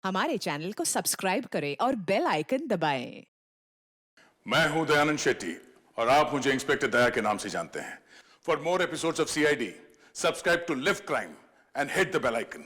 हमारे चैनल को सब्सक्राइब करें और बेल आइकन दबाएं। मैं हूं दयानंद शेट्टी और आप मुझे इंस्पेक्टर दया के नाम से जानते हैं। For more episodes of CID, subscribe to Live Crime and hit the bell icon.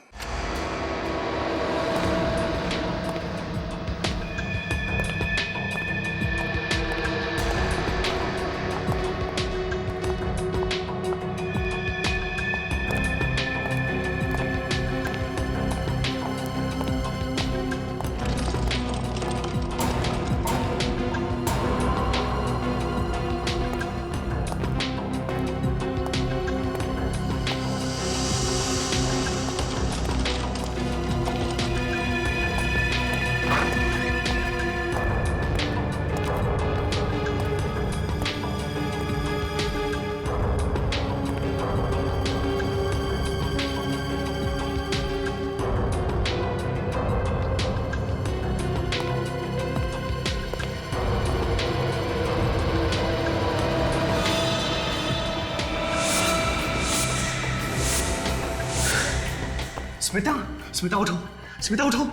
Smita, Smita उठो, स्मिता उठो,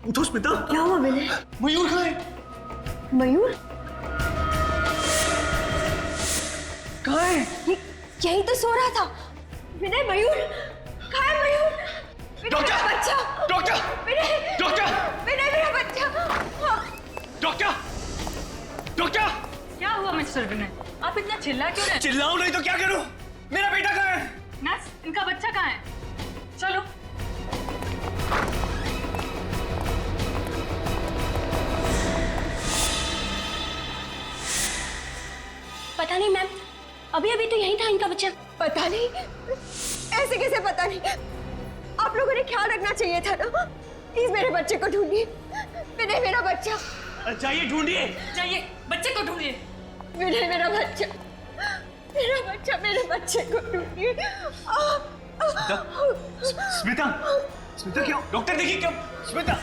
उठो स्मिता। क्या हुआ विनय? मयूर कहाँ है? मयूर? कहाँ है? यही तो सो रहा था। विनय, मयूर कहाँ है? मयूर, डॉक्टर! मेरा बच्चा! डॉक्टर! विनय! डॉक्टर! विनय, मेरा बच्चा! डॉक्टर! डॉक्टर! क्या हुआ मिस्टर विनय? आप इतना चिल्ला क्यों रहे? चिल्लाऊं नहीं तो क्या करूं? मेरा बेटा कहाँ है? नर्स, इनका बच्चा कहाँ है? चलो। पता नहीं मैम, अभी अभी तो यही था इनका बच्चा। पता नहीं, ऐसे कैसे पता नहीं? आप लोगों ने ख्याल रखना चाहिए था ना। प्लीज मेरे बच्चे को ढूंढिए। विनय, मेरा बच्चा! चाहिए, ढूंढिए। चाहिए, बच्चे को ढूंढिए। विनय, मेरा बच्चा! मेरा बच्चा, मेरे बच्चे को ढूंढिए। स्मिता, स्मिता क्यों? डॉक्टर देखिए क्यों? स्मिता,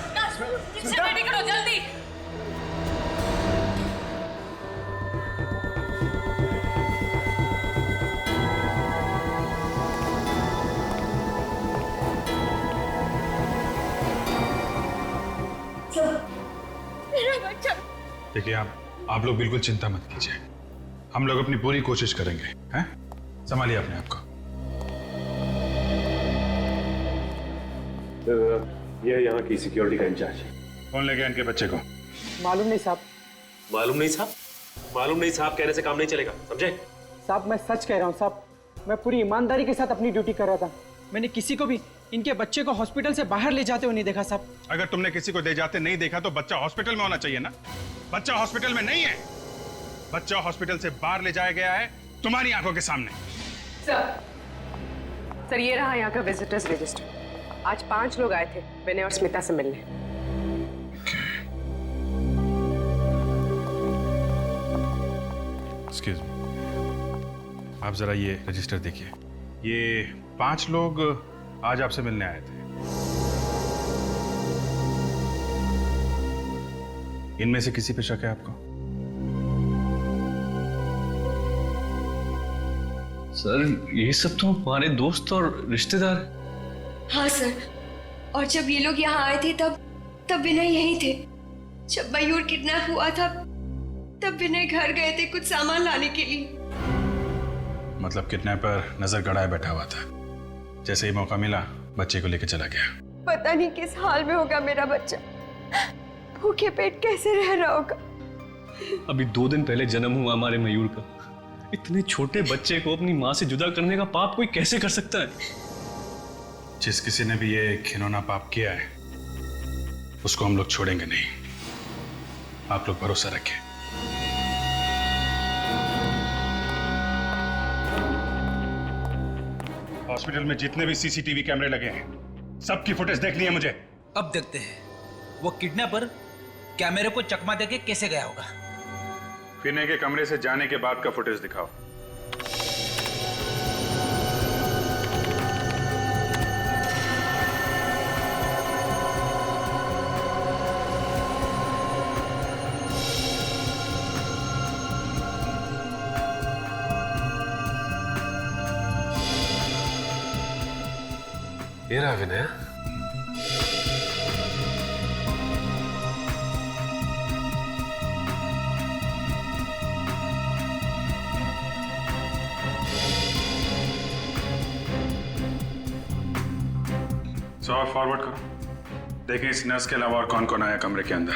किससे रेडी करो जल्दी। मेरा बच्चा! देखिए, आप लोग बिल्कुल चिंता मत कीजिए। हम लोग अपनी पूरी कोशिश करेंगे। हैं? संभालिए अपने आप को। ये यहाँ की सिक्योरिटी का इंचार्ज है। कौन ले गया इनके बच्चे को? मालूम नहीं साहब। मालूम नहीं साहब? मालूम नहीं साहब कहने से काम नहीं चलेगा, समझे? साहब मैं सच कह रहा हूँ साहब, मैं पूरी ईमानदारी के साथ अपनी ड्यूटी कर रहा था। मैंने किसी को भी इनके बच्चे को हॉस्पिटल से बाहर ले जाते हुए नहीं देखा साहब। अगर तुमने किसी को ले जाते नहीं देखा तो बच्चा हॉस्पिटल में होना चाहिए ना। बच्चा हॉस्पिटल में नहीं है। बच्चा हॉस्पिटल से बाहर ले जाया गया है तुम्हारी आंखों के सामने। सर ये रहा यहाँ का विजिटर्स रजिस्टर। आज 5 लोग आए थे विनय और स्मिता से मिलने। एक्सक्यूज मी, आप जरा ये रजिस्टर देखिए। ये 5 लोग आज आपसे मिलने आए थे। इनमें से किसी पे शक है आपको? सर ये सब तो हमारे दोस्त और रिश्तेदार। हाँ सर, और जब ये लोग यहाँ आए थे तब विनय यही थे। जब मयूर किडनैप हुआ था तब विनय घर गए थे कुछ सामान लाने के लिए। मतलब किडनैपर नजर गड़ाए बैठा हुआ था, जैसे ही मौका मिला बच्चे को लेकर चला गया। पता नहीं किस हाल में होगा मेरा बच्चा, भूखे पेट कैसे रह रहा होगा। अभी 2 दिन पहले जन्म हुआ हमारे मयूर का। इतने छोटे बच्चे को अपनी माँ से जुदा करने का पाप कोई कैसे कर सकता है? जिस किसी ने भी ये घिनौना पाप किया है उसको हम लोग छोड़ेंगे नहीं। आप लोग भरोसा रखें। हॉस्पिटल में जितने भी सीसीटीवी कैमरे लगे हैं सबकी फुटेज देखनी है मुझे। अब देखते हैं वो किडनैपर कैमरे को चकमा देके कैसे गया होगा। विनय के कमरे से जाने के बाद का फुटेज दिखाओ। ये रहा विनय। और फॉरवर्ड करो, देखें इस नर्स के अलावा और कौन कौन आया कमरे के अंदर।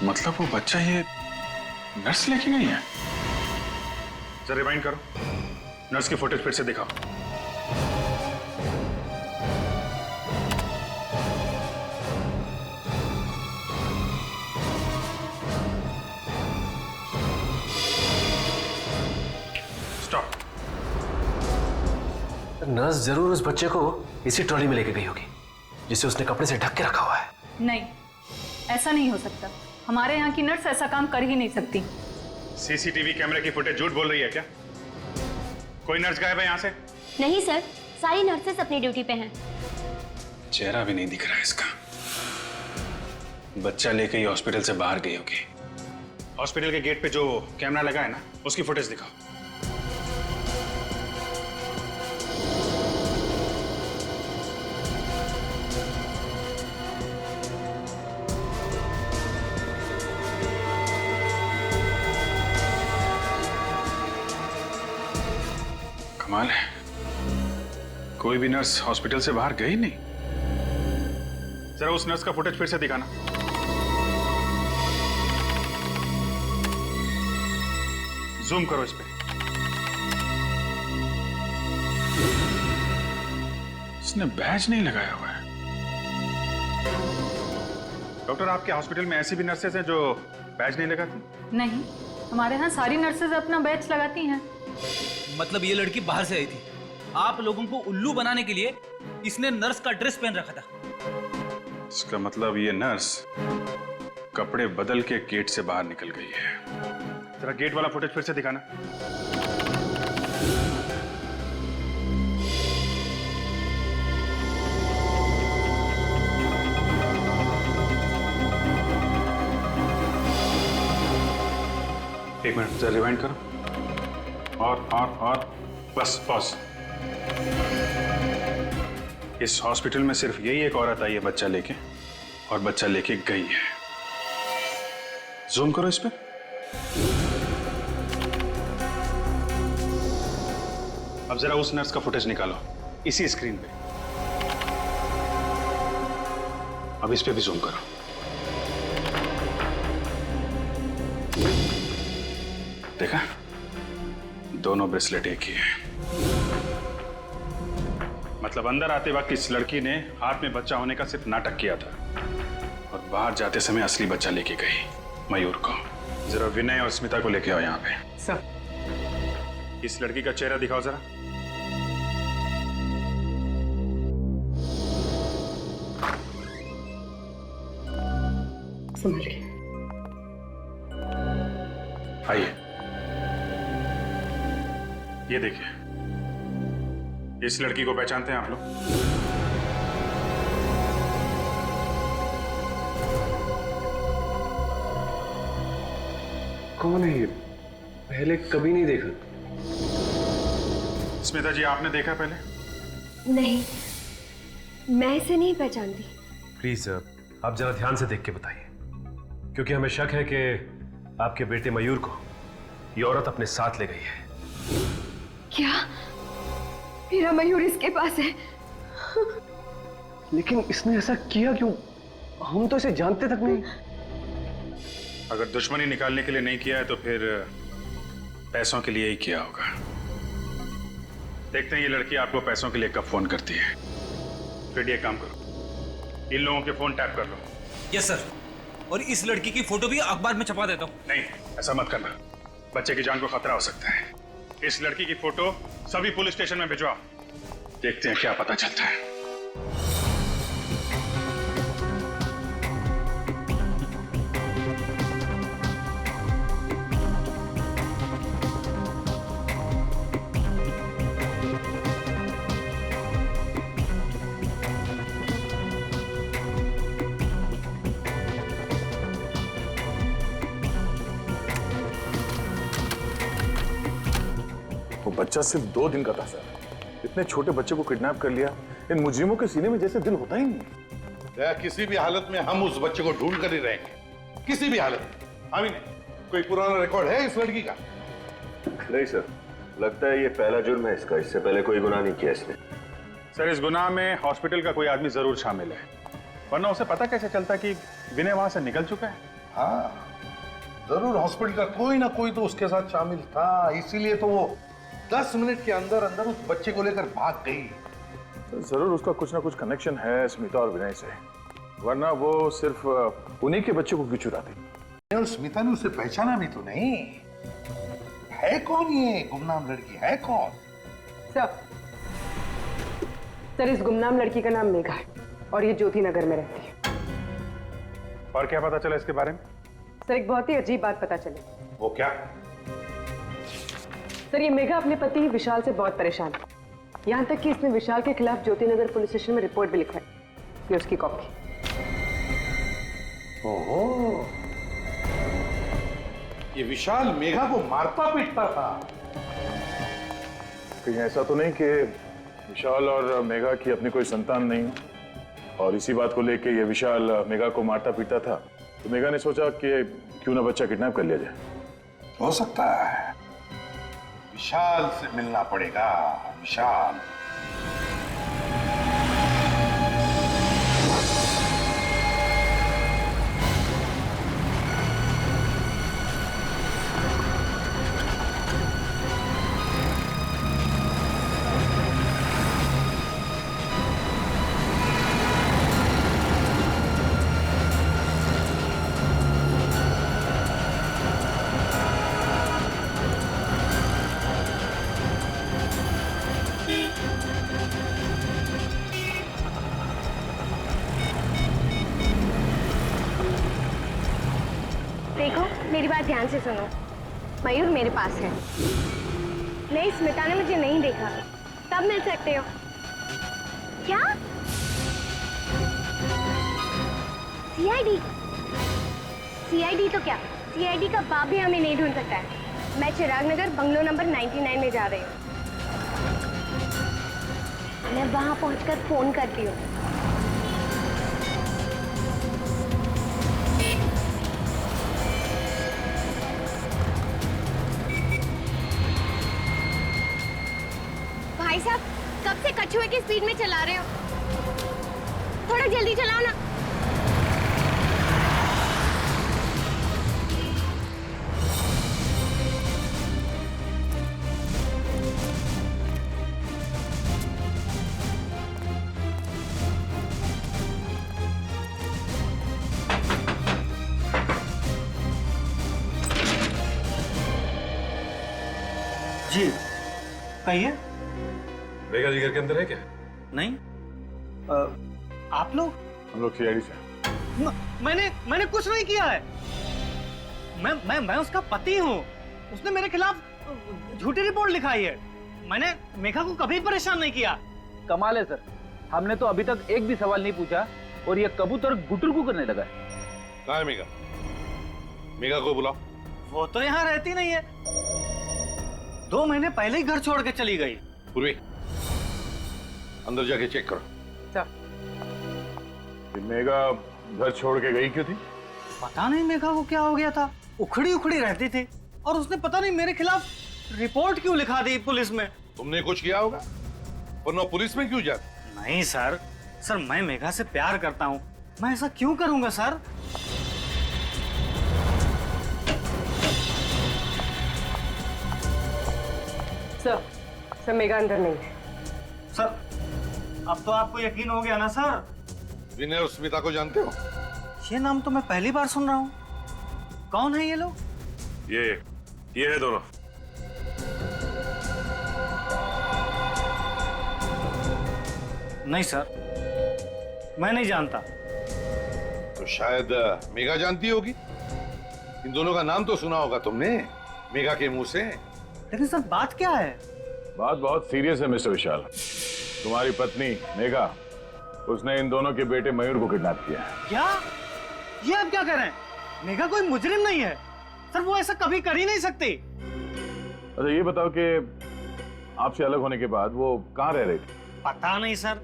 मतलब वो बच्चा ये नर्स लेके गई है? जरा रिवाइंड करो, नर्स की फुटेज फिर से दिखाओ। स्टॉप। नर्स जरूर उस बच्चे को इसी ट्रॉली में लेके गई होगी जिसे उसने कपड़े से ढक के रखा हुआ है। नहीं, ऐसा नहीं हो सकता। हमारे यहाँ की नर्स ऐसा काम कर ही नहीं सकती। सीसीटीवी कैमरे की फुटेज झूठ बोल रही है क्या? कोई नर्स गायब है यहाँ से? नहीं सर, सारी नर्सेस अपनी ड्यूटी पे हैं। चेहरा भी नहीं दिख रहा है इसका। बच्चा लेके ही हॉस्पिटल से बाहर गई होगी। हॉस्पिटल के गेट पे जो कैमरा लगा है ना, उसकी फुटेज दिखाओ। कमाल है, कोई भी नर्स हॉस्पिटल से बाहर गई नहीं। जरा उस नर्स का फुटेज फिर से दिखाना। जूम करो इस पे। इसने बैज नहीं लगाया हुआ है। डॉक्टर, आपके हॉस्पिटल में ऐसी भी नर्सेज हैं जो बैज नहीं लगाती? नहीं, हमारे यहाँ सारी नर्सेज अपना बैच लगाती हैं। मतलब ये लड़की बाहर से आई थी, आप लोगों को उल्लू बनाने के लिए इसने नर्स का ड्रेस पहन रखा था। इसका मतलब ये नर्स कपड़े बदल के गेट से बाहर निकल गई है। जरा गेट वाला फुटेज फिर से दिखाना। एक मिनट, जरा रिवाइंड करो। और बस पॉज। इस हॉस्पिटल में सिर्फ यही एक औरत आई है बच्चा लेके, और बच्चा लेके गई है। जूम करो इस पे। अब जरा उस नर्स का फुटेज निकालो इसी स्क्रीन पे। अब इस पे भी जूम करो। देखा, दोनों ब्रेसलेट एक ही है। मतलब अंदर आते वक्त इस लड़की ने हाथ में बच्चा होने का सिर्फ नाटक किया था, और बाहर जाते समय असली बच्चा लेके गई मयूर को। जरा विनय और स्मिता को लेके आओ यहाँ पे। सर। इस लड़की का चेहरा दिखाओ जरा। समझ गई। आइए, ये देखिए, इस लड़की को पहचानते हैं आप लोग? कौन है ये? पहले कभी नहीं देखा। स्मिता जी, आपने देखा पहले? नहीं, मैं इसे नहीं पहचानती। प्लीज आप जरा ध्यान से देख के बताइए, क्योंकि हमें शक है कि आपके बेटे मयूर को ये औरत अपने साथ ले गई है। क्या मेरा मयूर इसके पास है? लेकिन इसने ऐसा किया क्यों? हम तो इसे जानते तक नहीं। अगर दुश्मनी निकालने के लिए नहीं किया है तो फिर पैसों के लिए ही किया होगा। देखते हैं ये लड़की आपको पैसों के लिए कब फोन करती है। फिर ये काम करो, इन लोगों के फोन टैप कर लो। Yes sir. और इस लड़की की फोटो भी अखबार में छपा देता हूँ। नहीं, ऐसा मत करना, बच्चे की जान को खतरा हो सकता है। इस लड़की की फोटो सभी पुलिस स्टेशन में भिजवाओ, देखते हैं क्या पता चलता है। वो बच्चा सिर्फ 2 दिन का था सर। इतने छोटे बच्चे को किडनैप कर लिया। इन मुजरिमों के सीने में जैसे दिल होता ही नहीं। या किसी भी हालत में हम उस बच्चे को ढूंढ कर ही रहेंगे, किसी भी हालत में। हाँ नहीं, कोई पुराना रिकॉर्ड है इस लड़की का? नहीं सर, लगता है ये पहला जुर्म है इसका, इससे पहले कोई गुनाह नहीं किया इसने। सर इस गुनाह में हॉस्पिटल का कोई आदमी जरूर शामिल है, वरना उसे पता कैसे चलता कि विनय वहां से निकल चुका है? हाँ जरूर हॉस्पिटल का कोई ना कोई तो उसके साथ शामिल था, इसीलिए तो वो 10 मिनट के अंदर अंदर उस बच्चे को लेकर भाग गई। जरूर उसका कुछ ना कुछ कनेक्शन है स्मिता और विनय से, वरना वो सिर्फ उन्हीं के बच्चे को क्यों चुराती? और स्मिता ने उसे पहचाना भी तो नहीं। है कौन ये गुमनाम लड़की, है कौन? सर इस गुमनाम लड़की का नाम मेघा है और ये ज्योति नगर में रहती है। और क्या पता चला इसके बारे में? सर एक बहुत ही अजीब बात पता चली। वो क्या? सर ये मेघा अपने पति विशाल से बहुत परेशान है, यहाँ तक कि इसने विशाल के खिलाफ ज्योति नगर पुलिस स्टेशन में रिपोर्ट भी लिखवाई। ये उसकी कॉपी। ओहो, ये विशाल मेघा को मारता पीटता था। कहीं ऐसा तो नहीं कि विशाल और मेघा की अपनी कोई संतान नहीं और इसी बात को लेके ये विशाल मेघा को मारता पीटता था, तो मेघा ने सोचा कि क्यों ना बच्चा किडनैप कर लिया जाए? हो सकता है। विशाल से मिलना पड़ेगा, विशाल। देखो मेरी बात ध्यान से सुनो, मयूर मेरे पास है। नहीं स्मिता ने मुझे नहीं देखा, तब मिल सकते हो। क्या? सीआईडी? सीआईडी तो क्या, सीआईडी का बाप भी हमें नहीं ढूंढ सकता है। मैं चिराग नगर बंगलो नंबर 99 में जा रही हूँ, मैं वहां पहुंचकर फोन करती हूँ। भाई साहब कब से कछुए की स्पीड में चला रहे हो, थोड़ा जल्दी चलाओ ना। जी कहिए। मेघा जी घर के अंदर है क्या? नहीं आप लोग? हम लोग सीआईडी से। मैंने कुछ नहीं किया है। मैं उसका पति हूँ। उसने मेरे खिलाफ झूठी रिपोर्ट लिखाई है। मैंने मेघा को कभी परेशान नहीं किया। कमाल है सर, हमने तो अभी तक एक भी सवाल नहीं पूछा और ये कबूतर गुटुरगु करने लगा है। कहाँ है मेघा? मेघा को बुलाओ। वो तो यहाँ रहती नहीं है, 2 महीने पहले ही घर छोड़ के चली गई। पूर्वी अंदर जाके चेक करो। मेघा घर छोड़ के गई क्यों थी? पता नहीं मेघा को क्या हो गया था, उखड़ी उखड़ी रहती थी और उसने पता नहीं मेरे खिलाफ रिपोर्ट क्यों लिखा दी पुलिस में। तुमने कुछ किया होगा, वरना पुलिस में क्यों जाती? नहीं सर, मैं मेघा से प्यार करता हूँ, मैं ऐसा क्यों करूंगा सर? सर मेघा अंदर नहीं है। सर अब तो आपको यकीन हो गया ना सर? विनय और स्मिता को जानते हो? ये नाम तो मैं पहली बार सुन रहा हूँ। कौन है ये लोग? ये है दोनों। नहीं सर, मैं नहीं जानता। तो शायद मेघा जानती होगी। इन दोनों का नाम तो सुना होगा तुमने मेघा के मुंह से। लेकिन सर बात क्या है? बात बहुत सीरियस है मिस्टर विशाल। तुम्हारी पत्नी मेघा, उसने इन दोनों के बेटे मयूर को किडनैप किया है। क्या? ये आप क्या कह रहे हैं? मेघा कोई मुजरिम नहीं है सर, वो ऐसा कभी कर ही नहीं सकती। अच्छा ये बताओ कि आपसे अलग होने के बाद वो कहाँ रह रही थी? पता नहीं सर,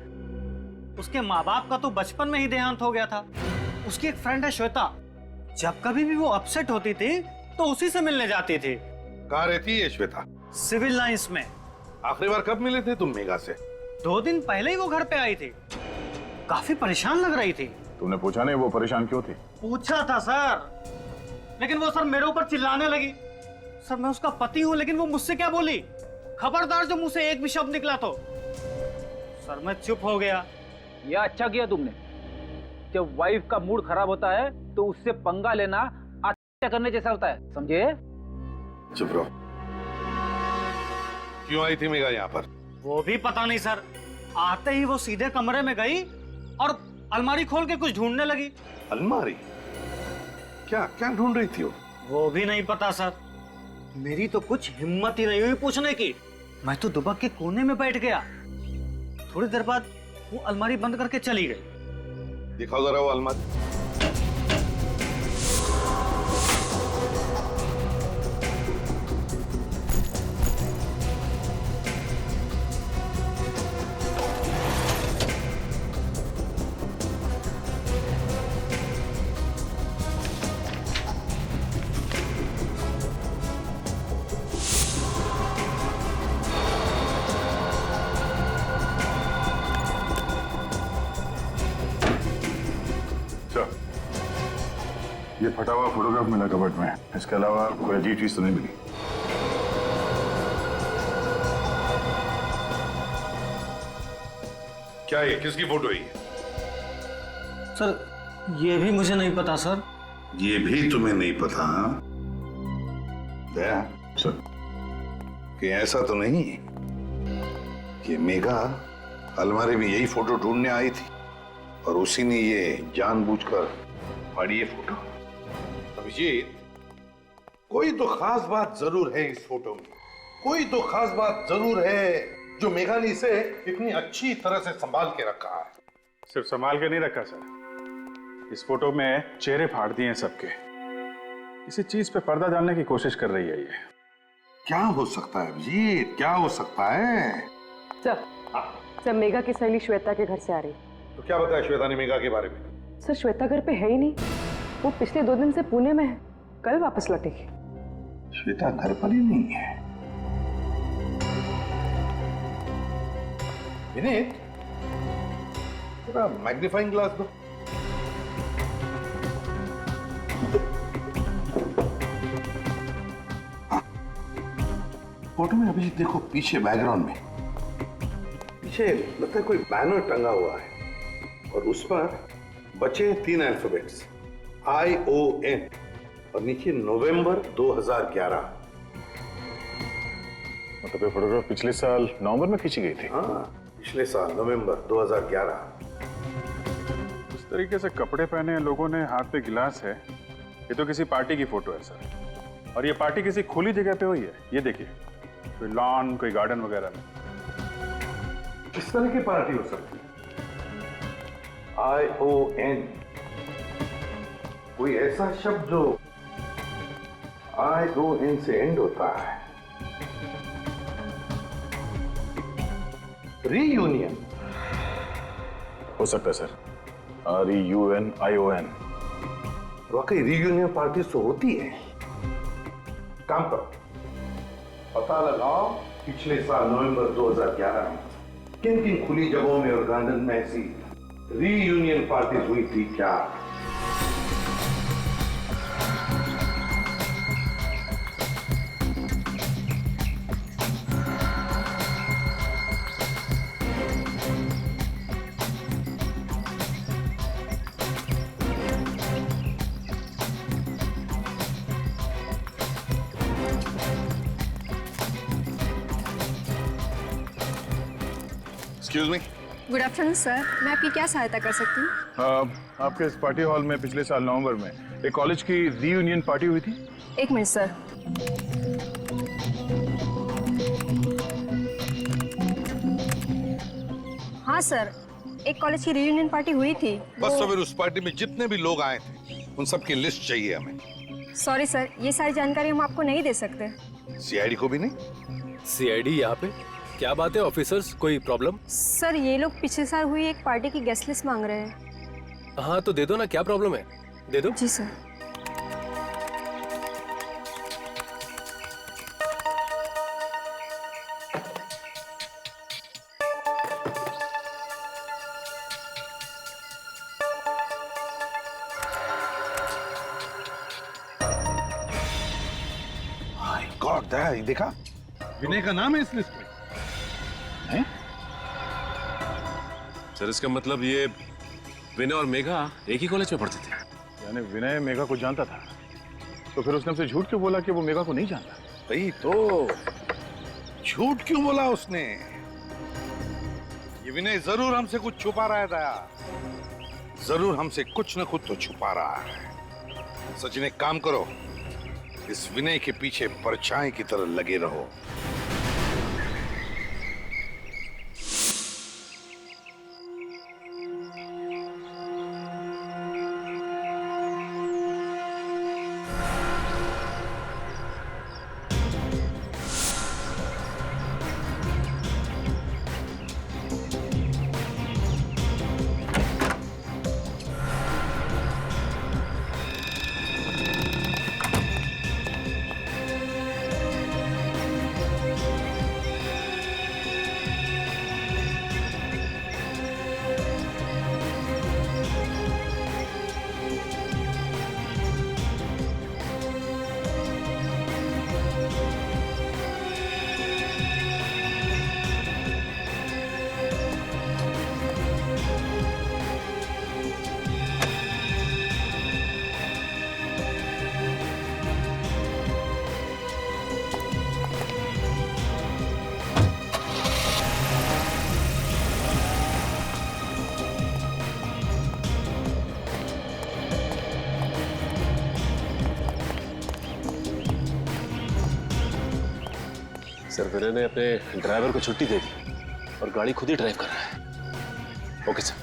उसके माँ बाप का तो बचपन में ही देहांत हो गया था। उसकी एक फ्रेंड है श्वेता, जब कभी भी वो अपसेट होती थी तो उसी से मिलने जाती थी। कहाँ रहती है श्वेता? सिविल लाइंस में। आखिरी बार कब मिले थे तुम मेघा से? 2 दिन पहले ही वो घर पे आई थी, काफी परेशान लग रही थी। तुमने पूछा नहीं वो परेशान क्यों थी? पूछा था सर, लेकिन वो सर मेरे ऊपर चिल्लाने लगी। सर मैं उसका पति हूँ, लेकिन वो मुझसे क्या बोली, खबरदार जो मुंह से एक भी शब्द निकला तो। सर मैं चुप हो गया। यह अच्छा किया तुमने। जब वाइफ का मूड खराब होता है तो उससे पंगा लेना आत्महत्या करने जैसा होता है, समझे? चुप रहो। क्यों आई थी मेघा यहाँ पर? वो भी पता नहीं सर, आते ही वो सीधे कमरे में गई और अलमारी खोल के कुछ ढूंढने लगी। अलमारी? क्या क्या ढूंढ रही थी वो भी नहीं पता सर। मेरी तो कुछ हिम्मत ही नहीं हुई पूछने की। मैं तो दुबक के कोने में बैठ गया। थोड़ी देर बाद वो अलमारी बंद करके चली गई। दिखाओ जरा वो अलमारी। ये फटा हुआ फोटोग्राफ मिला कबर्ड में, इसके अलावा कोई अजीब चीज तो नहीं मिली। क्या है? किसकी फोटो है? सर ये भी मुझे नहीं पता सर। ये भी तुम्हें नहीं पता? दया सर, कि ऐसा तो नहीं कि मेघा अलमारी में यही फोटो ढूंढने आई थी और उसी ने ये जानबूझकर फाड़ी ये फोटो? अभिजीत, कोई तो खास बात जरूर है इस फोटो में। कोई तो खास बात जरूर है जो मेघा ने इसे इतनी अच्छी तरह से संभाल के रखा है। सिर्फ संभाल के नहीं रखा सर, इस फोटो में चेहरे फाड़ दिए हैं सबके। किसी चीज पे पर्दा डालने की कोशिश कर रही है ये। क्या हो सकता है अभिजीत, क्या हो सकता है? सर मेघा की सहेली श्वेता के घर से आ रही। तो क्या बताया श्वेता ने मेघा के बारे में? सर श्वेता घर पे है ही नहीं, वो पिछले 2 दिन से पुणे में है, कल वापस लौटेगी। श्वेता घर पर ही नहीं है। विनीत, थोड़ा मैग्नीफाइंग ग्लास दो। फोटो में अभिजीत देखो, पीछे बैकग्राउंड में पीछे लगता है कोई बैनर टंगा हुआ है और उस पर बचे 3 अल्फाबेट्स ION और नीचे नवंबर 2011। मतलब ये फोटोग्राफ पिछले साल नवंबर में खींची गई थी? हाँ, पिछले साल नवंबर 2011। इस तरीके से कपड़े पहने लोगों ने, हाथ पे गिलास है, ये तो किसी पार्टी की फोटो है सर। और ये पार्टी किसी खुली जगह पे हुई है। ये देखिए, कोई लॉन, कोई गार्डन वगैरह में। किस तरह की पार्टी हो सकती है? ION, कोई ऐसा शब्द जो ION से एंड होता है। रीयूनियन हो सकता है सर, REUNION। वाकई रीयूनियन पार्टी तो होती है। काम करो, पता लगाओ पिछले साल नवंबर 2011 में किन किन खुली जगहों में और गार्डन में ऐसी रीयूनियन पार्टी हुई थी क्या? Excuse me. Good afternoon sir, मैं आपकी क्या सहायता कर सकती हूँ? आपके इस पार्टी हॉल में पिछले साल नवंबर में एक कॉलेज की रीयूनियन पार्टी हुई थी। 1 मिनट सर। हाँ सर, एक कॉलेज की रीयूनियन पार्टी हुई थी। बस तो फिर उस पार्टी में जितने भी लोग आए थे उन सब की लिस्ट चाहिए हमें। सॉरी सर, ये सारी जानकारी हम आपको नहीं दे सकते। CID को भी नहीं? CID यहाँ पे? क्या बात है ऑफिसर्स, कोई प्रॉब्लम? सर ये लोग पिछले साल हुई एक पार्टी की गेस्ट लिस्ट मांग रहे हैं। हाँ तो दे दो ना, क्या प्रॉब्लम है, दे दो। जी सर। गॉड दैट, देखा विनय का नाम है इस लिस्ट में। हैं? सर इसका मतलब ये विनय और मेघा एक ही कॉलेज में पढ़ते थे? यानी विनय मेघा को जानता था, तो फिर उसने हमसे झूठ क्यों बोला कि वो मेघा को नहीं जानता? भाई तो झूठ क्यों बोला उसने? ये विनय जरूर हमसे कुछ छुपा रहा है दया, जरूर हमसे कुछ न कुछ तो छुपा रहा है। सचिन एक काम करो, इस विनय के पीछे परछाई की तरह लगे रहो। सर विनय ने अपने ड्राइवर को छुट्टी दे दी और गाड़ी खुद ही ड्राइव कर रहा है। Okay sir.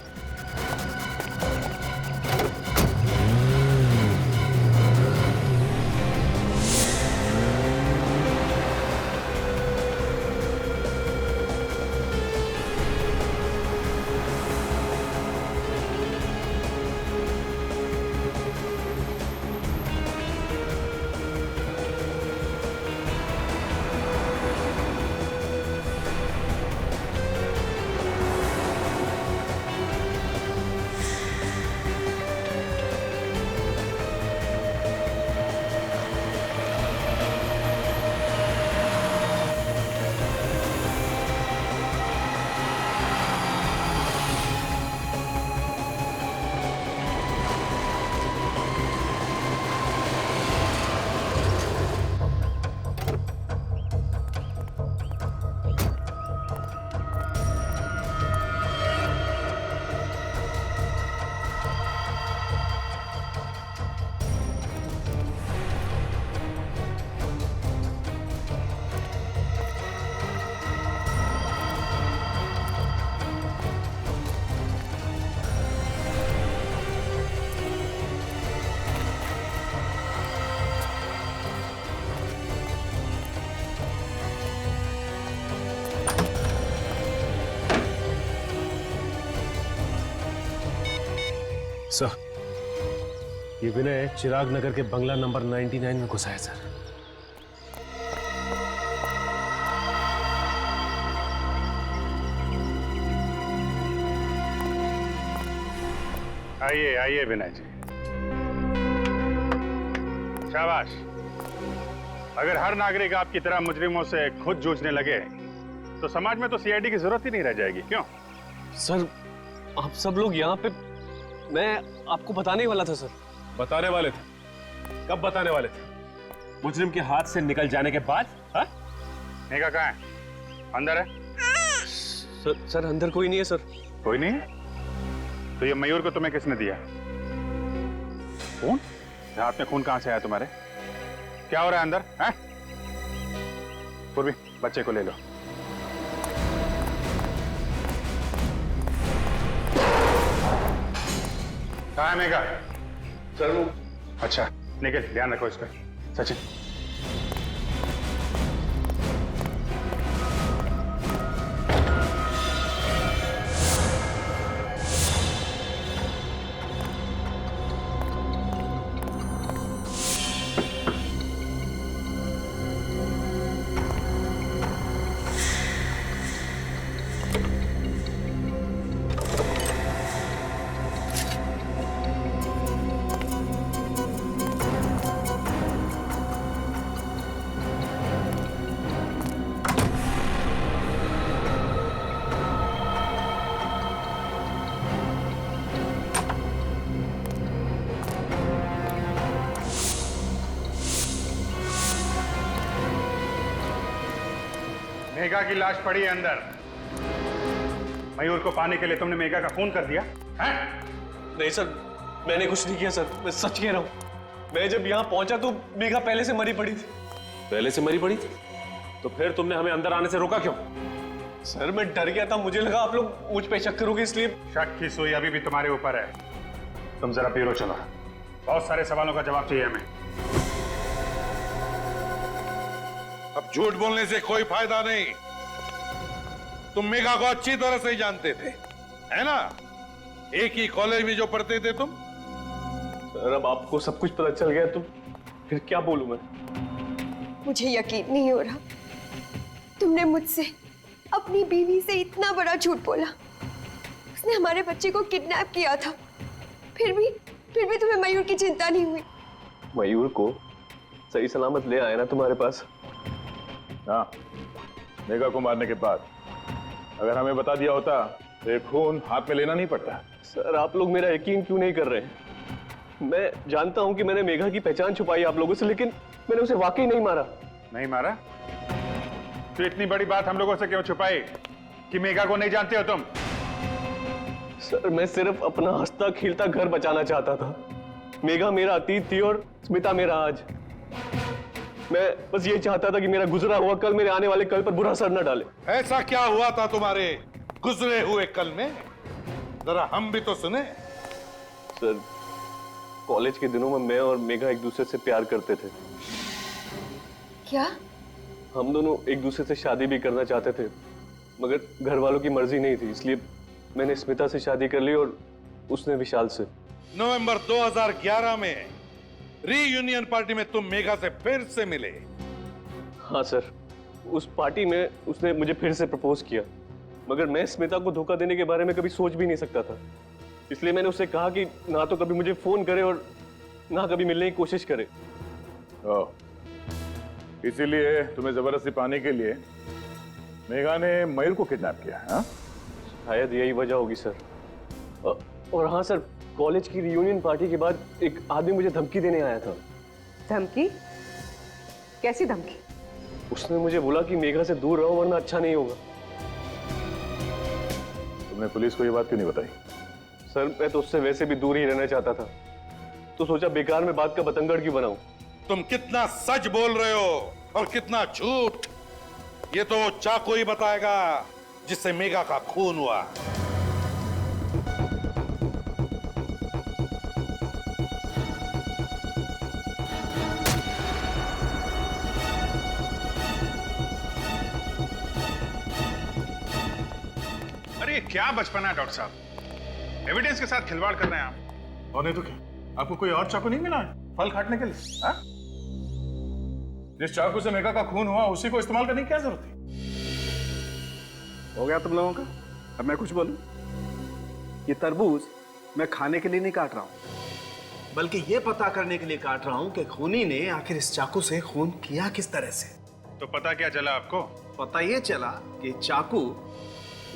सर ये विनय चिराग नगर के बंगला नंबर 99 में घुसा है सर। आइए आइए विनय जी, शाबाश। अगर हर नागरिक आपकी तरह मुजरिमों से खुद जूझने लगे तो समाज में तो सीआईडी की जरूरत ही नहीं रह जाएगी, क्यों? सर आप सब लोग यहाँ पे, मैं आपको बताने वाला था सर। बताने वाले थे? कब बताने वाले थे? मुजरिम के हाथ से निकल जाने के बाद? हाँ? मेघा कहाँ है? अंदर है? सर अंदर कोई नहीं है सर। कोई नहीं है? तो ये मयूर को तुम्हें किसने दिया? खून? हाथ में खून कहां से आया तुम्हारे? क्या हो रहा है अंदर? हैं? पूर्वी, बच्चे को ले लो। कहाँ है मेघा? सर वो अच्छा निकल, ध्यान रखो इस पर। सचिन मेघा की लाश पड़ी है अंदर। मयूर को पाने के लिए तुमने मेघा का खून कर दिया है? नहीं सर, मैंने कुछ नहीं किया सर, मैं सच कह रहा हूँ। मैं जब यहाँ पहुंचा तो मेघा पहले से मरी पड़ी थी। पहले से मरी पड़ी थी? तो फिर तुमने हमें अंदर आने से रोका क्यों? सर मैं डर गया था, मुझे लगा आप लोग मुझ पे शक करोगे इसलिए। शक की सुई अभी भी तुम्हारे ऊपर है। तुम जरा ब्यूरो चलो, बहुत सारे सवालों का जवाब चाहिए हमें। अब झूठ बोलने से कोई फायदा नहीं। तुम मेघा को अच्छी तरह से जानते थे, है ना? एक ही कॉलेज में जो पढ़ते थे तुम। सर अब आपको सब कुछ पता चल गया तो फिर क्या बोलूं मैं? मुझे यकीन नहीं हो रहा, तुमने मुझसे अपनी बीवी से इतना बड़ा झूठ बोला। उसने हमारे बच्चे को किडनैप किया था, फिर भी तुम्हें मयूर की चिंता नहीं हुई। मयूर को सही सलामत ले आया ना तुम्हारे पास? हाँ, मेघा को मारने के बाद अगर हमें बता दिया होता तो ये खून हाथ में लेना नहीं पड़ता। सर आप लोग मेरा यकीन क्यों नहीं कर रहे हैं? मैं जानता हूं कि मैंने मेघा की पहचान छुपाई आप लोगों से, लेकिन मैंने उसे वाकई नहीं मारा। नहीं मारा? तो इतनी बड़ी बात हम लोगों से क्यों छुपाई कि मेघा को नहीं जानते हो तुम? सर मैं सिर्फ अपना हंसता खिलता घर बचाना चाहता था। मेघा मेरा अतीत थी और स्मिता मेरा आज। मैं बस ये चाहता था कि मेरा गुजरा हुआ कल मेरे आने वाले कल पर बुरा असर न डाले। ऐसा क्या हुआ था तुम्हारे गुजरे हुए कल में? जरा हम भी तो सुने। सर कॉलेज के दिनों में मैं और मेघा एक दूसरे से प्यार करते थे। क्या? हम दोनों एक दूसरे से शादी भी करना चाहते थे, मगर घर वालों की मर्जी नहीं थी, इसलिए मैंने स्मिता से शादी कर ली और उसने विशाल से। नवंबर 2011 में रीयूनियन पार्टी में तुम मेघा से फिर से मिले। हाँ सर, उस पार्टी में उसने मुझे फिर से प्रपोज किया, मगर मैं स्मिता को धोखा देने के बारे में कभी सोच भी नहीं सकता था। इसलिए मैंने उससे कहा कि ना तो कभी मुझे फोन करे और ना कभी मिलने की कोशिश करे। इसीलिए तुम्हें जबरदस्ती पाने के लिए मेघा ने मयूर को किडनैप किया? हाँ, शायद यही वजह होगी सर। और हाँ सर, कॉलेज की रियूनियन पार्टी के बाद एक आदमी मुझे धमकी देने आया था। धमकी? कैसी धमकी? उसने मुझे बोला कि मेघा से दूर रहो वरना अच्छा नहीं होगा। तुमने पुलिस को ये बात क्यों नहीं बताई? सर मैं तो उससे वैसे भी दूर ही रहना चाहता था, तो सोचा बेकार में बात का बतंगड़ क्यों बनाऊं। तुम कितना सच बोल रहे हो और कितना झूठ, ये तो चाकू ही बताएगा जिससे मेघा का खून हुआ। अरे क्या बचपना है डॉक्टर साहब, एविडेंस के साथ खिलवाड़ कर रहे हैं आप। और नहीं तो क्या, आपको कोई और चाकू नहीं मिला है फल काटने के लिए? हाँ? जिस चाकू से मेघा का खून हुआ उसी को इस्तेमाल करने की क्या जरूरत थी? हो गया तुम लोगों का? अब मैं कुछ बोलूं? ये तरबूज मैं खाने के लिए नहीं काट रहा हूं, बल्कि ये पता करने के लिए काट रहा हूं कि खूनी ने आखिर इस चाकू से खून किया किस तरह से। तो पता क्या चला आपको? पता ये चला कि चाकू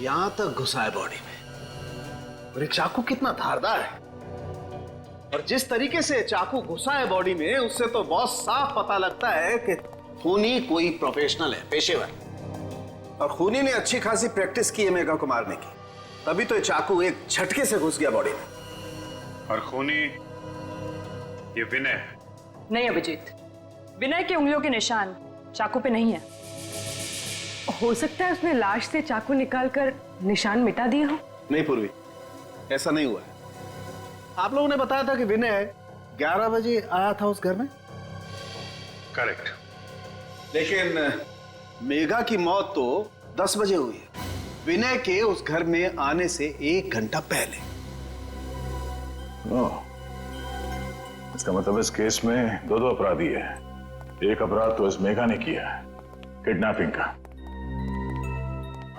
यहां तक घुसा है बॉडी में, और ये चाकू कितना धारदार है, और जिस तरीके से चाकू घुसा है बॉडी में, उससे तो बहुत साफ पता लगता है कि खूनी कोई प्रोफेशनल है, पेशेवर। और खूनी ने अच्छी खासी प्रैक्टिस की है मेघा को मारने की, तभी तो ये चाकू एक झटके से घुस गया बॉडी में। और खूनी ये विनय है? नहीं अभिजीत, विनय की उंगलियों के निशान चाकू पे नहीं है। हो सकता है उसने लाश से चाकू निकालकर निशान मिटा दिए हो। नहीं पूर्वी, ऐसा नहीं हुआ है। आप लोगों ने बताया था कि विनय 11 बजे आया था उस घर में। करेक्ट। लेकिन मेघा की मौत तो 10 बजे हुई है, विनय के उस घर में आने से 1 घंटा पहले। इसका मतलब इस केस में दो अपराधी है। एक अपराध तो इस मेघा ने किया है, किडनैपिंग का,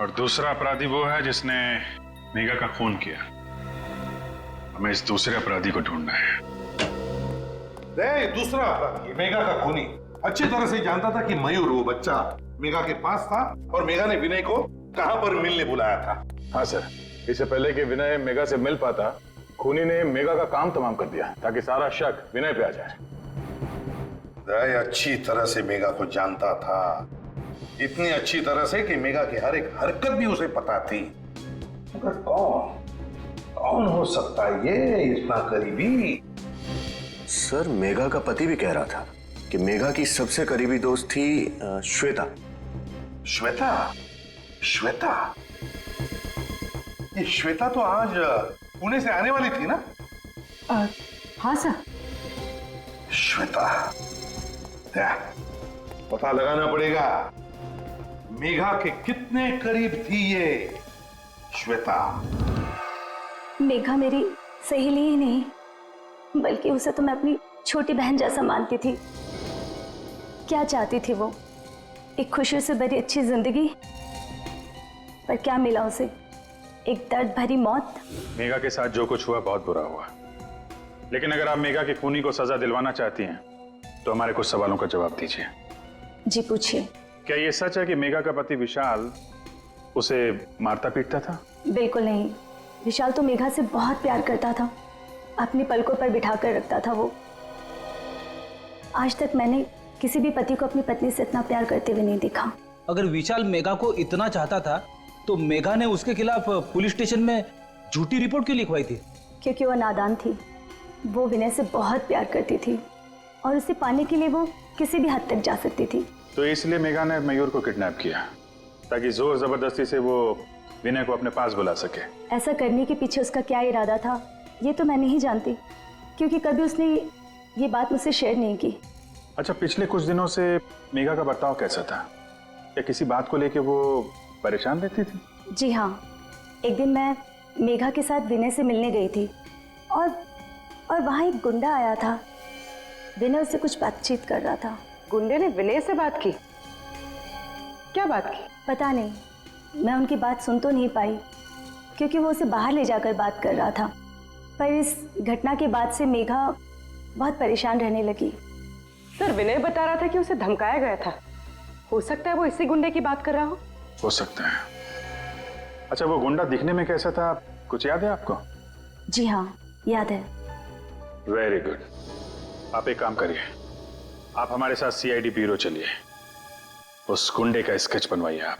और दूसरा अपराधी वो है जिसने मेघा का खून किया। हमें इस दूसरे अपराधी को ढूंढना है। दूसरा अपराधी मेघा का खूनी अच्छी तरह से जानता था कि मयूर वो बच्चा मेघा के पास था और मेघा ने विनय को कहां पर मिलने बुलाया था। हाँ सर, इससे पहले कि विनय मेघा से मिल पाता, खूनी ने मेघा का काम तमाम कर दिया ताकि सारा शक विनय पे आ जाए। अच्छी तरह से मेघा को जानता था इतनी अच्छी तरह से कि मेघा की हर एक हरकत भी उसे पता थी। मगर कौन हो सकता है ये इतना करीबी? सर, मेघा का पति भी कह रहा था कि मेघा की सबसे करीबी दोस्त थी श्वेता। श्वेता? श्वेता? ये श्वेता तो आज पुणे से आने वाली थी ना? हाँ सर। श्वेता, पता लगाना पड़ेगा मेघा के कितने करीब थी ये श्वेता। मेघा मेरी सहेली ही नहीं, बल्कि उसे तो मैं अपनी छोटी बहन जैसा मानती थी। क्या चाहती थी वो? एक खुशियों से भरी अच्छी जिंदगी, पर क्या मिला उसे? एक दर्द भरी मौत। मेघा के साथ जो कुछ हुआ बहुत बुरा हुआ, लेकिन अगर आप मेघा के खूनी को सजा दिलवाना चाहती हैं तो हमारे कुछ सवालों का जवाब दीजिए। जी पूछिए। क्या ये सच है कि मेघा का पति विशाल उसे मारता पीटता था? बिल्कुल नहीं। विशाल तो मेघा से बहुत प्यार करता था, अपनी पलकों पर बिठा कर रखता था वो। आज तक मैंने किसी भी पति को अपनी पत्नी से इतना प्यार करते हुए नहीं देखा। अगर विशाल मेघा को इतना चाहता था तो मेघा ने उसके खिलाफ पुलिस स्टेशन में झूठी रिपोर्ट क्यों लिखवाई थी? क्योंकि वो नादान थी। वो विनय से बहुत प्यार करती थी और उसे पाने के लिए वो किसी भी हद तक जा सकती थी। तो इसलिए मेघा ने मयूर को किडनैप किया ताकि जोर जबरदस्ती से वो विनय को अपने पास बुला सके। ऐसा करने के पीछे उसका क्या इरादा था ये तो मैं नहीं जानती, क्योंकि कभी उसने ये बात मुझसे शेयर नहीं की। अच्छा, पिछले कुछ दिनों से मेघा का बर्ताव कैसा था? क्या किसी बात को लेके वो परेशान रहती थी? जी हाँ, एक दिन मैं मेघा के साथ विनय से मिलने गई थी और वहाँ एक गुंडा आया था। विनय उससे कुछ बातचीत कर रहा था। गुंडे ने विनय से बात की? क्या बात की? पता नहीं, मैं उनकी बात सुन तो नहीं पाई क्योंकि वो उसे बाहर ले जाकर बात कर रहा था। पर इस घटना के बाद से मेघा बहुत परेशान रहने लगी। सर, विनय बता रहा था कि उसे धमकाया गया था। हो सकता है वो इसी गुंडे की बात कर रहा हो सकता है। अच्छा, वो गुंडा दिखने में कैसा था, कुछ याद है आपको? जी हाँ, याद है। Very good. आप एक काम करिए, आप हमारे साथ सीआईडी ब्यूरो चलिए, उस गुंडे का स्केच बनवाइए आप।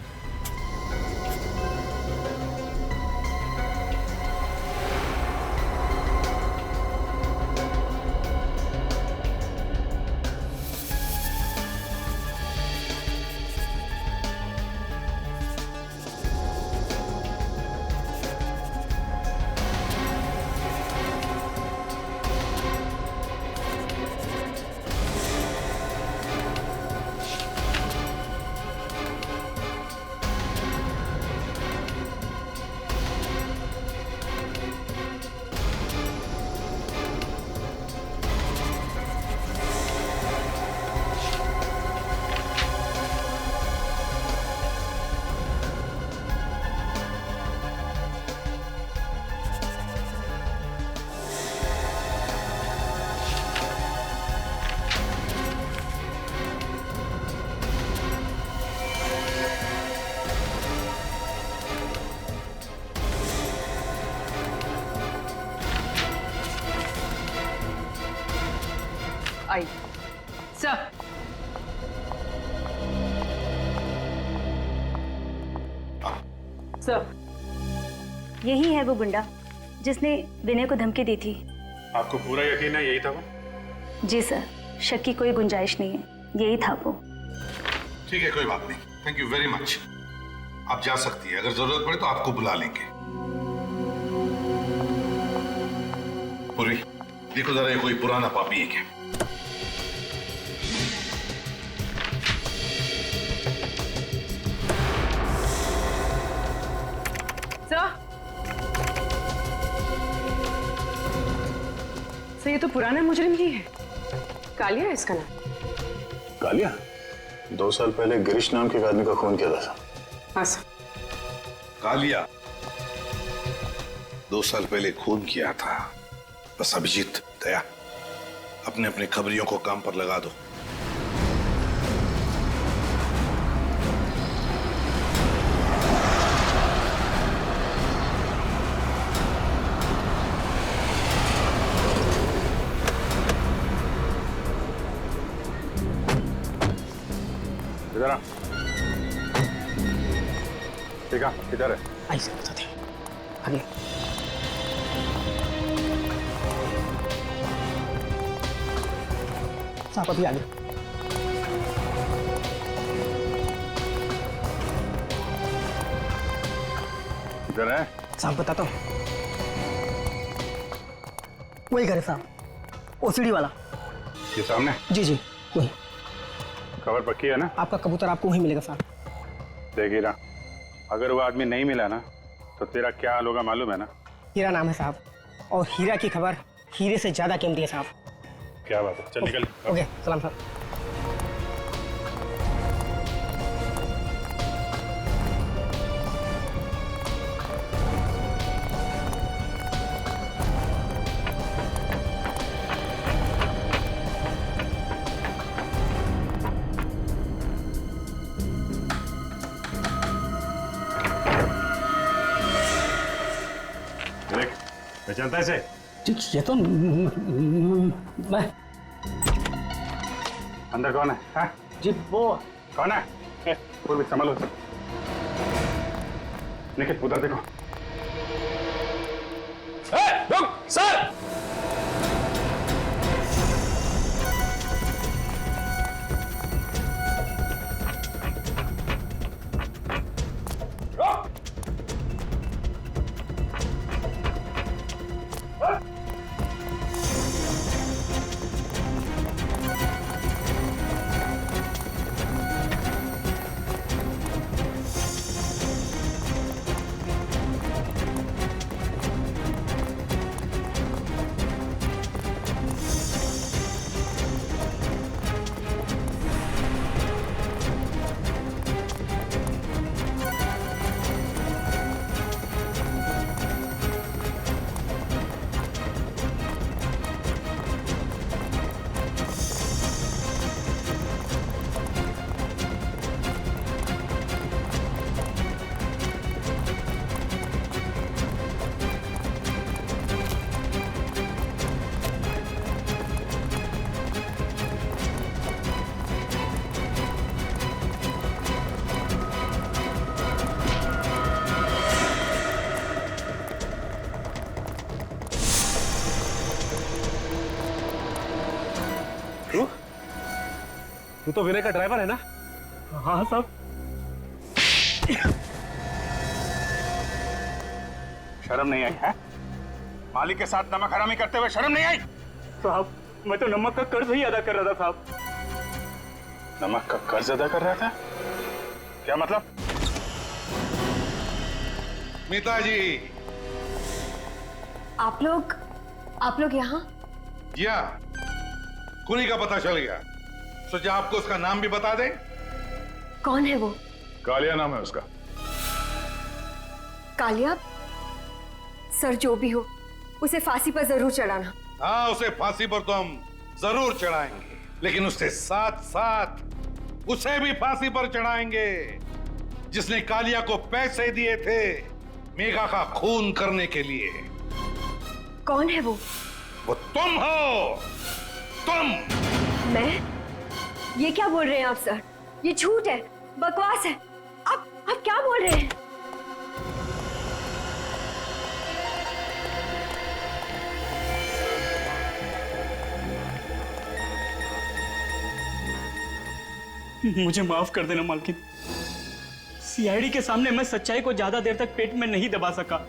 आई सर, सर, यही है वो गुंडा जिसने विनय को धमकी दी थी। आपको पूरा यकीन है यही था वो? जी सर, शक की कोई गुंजाइश नहीं है, यही था वो। ठीक है, कोई बात नहीं। Thank you very much. आप जा सकती है, अगर जरूरत पड़े तो आपको बुला लेंगे। पूरी देखो जरा, ये कोई पुराना पापी है क्या? सर, ये तो पुराना मुजरिम ही है। कालिया है इसका नाम। कालिया? 2 साल पहले गिरीश नाम के एक आदमी का खून किया था। हाँ सर। कालिया 2 साल पहले खून किया था। बस अभिजीत, दया, अपने अपने खबरियों को काम पर लगा दो। इधर आ। ठीक है, किधर है? आई सर बताते हैं। आगे साहब, अभी आगे। किधर है? साहब बताता हूँ, वही घर है साहब, ओसीडी वाला। ये सामने? जी जी वही। खबर पक्की है ना? आपका कबूतर आपको वहीं मिलेगा साहब। देख हीरा, अगर वो आदमी नहीं मिला ना तो तेरा क्या हाल होगा मालूम है ना? हीरा नाम है साहब, और हीरा की खबर हीरे से ज्यादा कीमती है साहब। क्या बात है, चल निकल। ओके, सलाम साहब। देख, पहचानता है इसे? ये तो मैं। अंदर कौन है? हाँ? जी वो कौन है? कोई भी संभालो। निखिल उधर देखो। रुक सर। तू तो विनय का ड्राइवर है ना? हाँ साहब। शर्म नहीं आई है? मालिक के साथ नमक हरामी करते हुए शर्म नहीं आई? साहब मैं तो नमक का कर्ज ही अदा कर रहा था साहब। नमक का कर्ज अदा कर रहा था? क्या मतलब? मीता जी। आप लोग यहाँ? जी हाँ, खूनी का पता चल गया। सोचा आपको उसका नाम भी बता दें। कौन है वो? कालिया नाम है उसका। कालिया? सर जो भी हो, उसे फांसी पर जरूर चढ़ाना। हाँ, उसे फांसी पर तो हम जरूर चढ़ाएंगे, लेकिन उसके साथ साथ उसे भी फांसी पर चढ़ाएंगे जिसने कालिया को पैसे दिए थे मेघा का खून करने के लिए। कौन है वो? वो तुम हो, तुम। मैं? ये क्या बोल रहे हैं आप सर? ये झूठ है, बकवास है। आप क्या बोल रहे हैं? मुझे माफ कर देना मालकिन। सीआईडी के सामने मैं सच्चाई को ज्यादा देर तक पेट में नहीं दबा सका।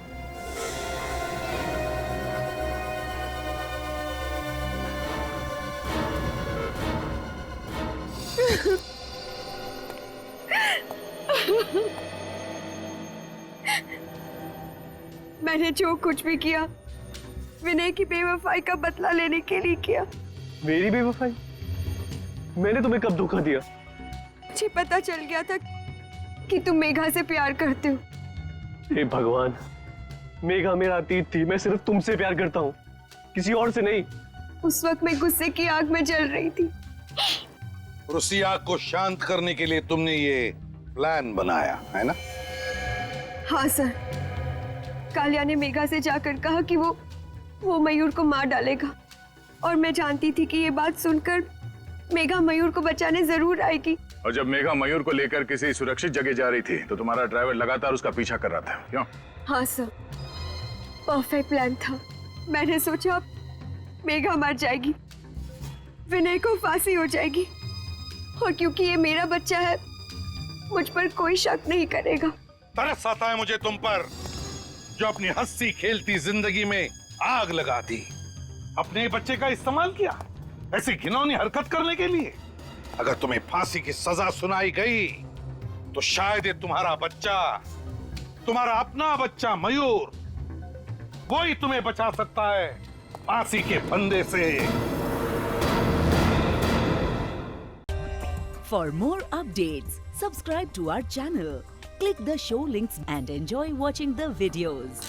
मैंने जो कुछ भी किया विनय की बेवफाई का बदला लेने के लिए किया। मेरी बेवफाई? मैंने तुम्हें कब धोखा दिया? मुझे पता चल गया था कि तुम मेघा से प्यार करते हो। हे भगवान, मेघा मेरा अतीत थी। मैं सिर्फ तुमसे प्यार करता हूँ, किसी और से नहीं। उस वक्त मैं गुस्से की आग में जल रही थी। और उसी आग को शांत करने के लिए तुमने ये प्लान बनाया है ना? हाँ सर, कालिया ने मेघा से जाकर कहा कि वो मयूर को मार डालेगा, और मैं जानती थी कि ये बात सुनकर मेघा मयूर को बचाने जरूर आएगी। और जब मेघा मयूर को लेकर किसी सुरक्षित जगह जा रही थी तो तुम्हारा ड्राइवर लगातार उसका पीछा कर रहा था, क्यों? हाँ सर, परफेक्ट प्लान था। मैंने सोचा मेघा मर जाएगी, विनय को फांसी हो जाएगी, और क्योंकि ये मेरा बच्चा है मुझ पर कोई शक नहीं करेगा। तरस आता है मुझे तुम पर, जो अपनी हंसी खेलती जिंदगी में आग लगा दी। अपने बच्चे का इस्तेमाल किया ऐसी घिनौनी हरकत करने के लिए। अगर तुम्हें फांसी की सजा सुनाई गई तो शायद ये तुम्हारा बच्चा, तुम्हारा अपना बच्चा मयूर, वो ही तुम्हें बचा सकता है फांसी के फंदे से। For more updates, subscribe to our channel, click the show links and enjoy watching the videos.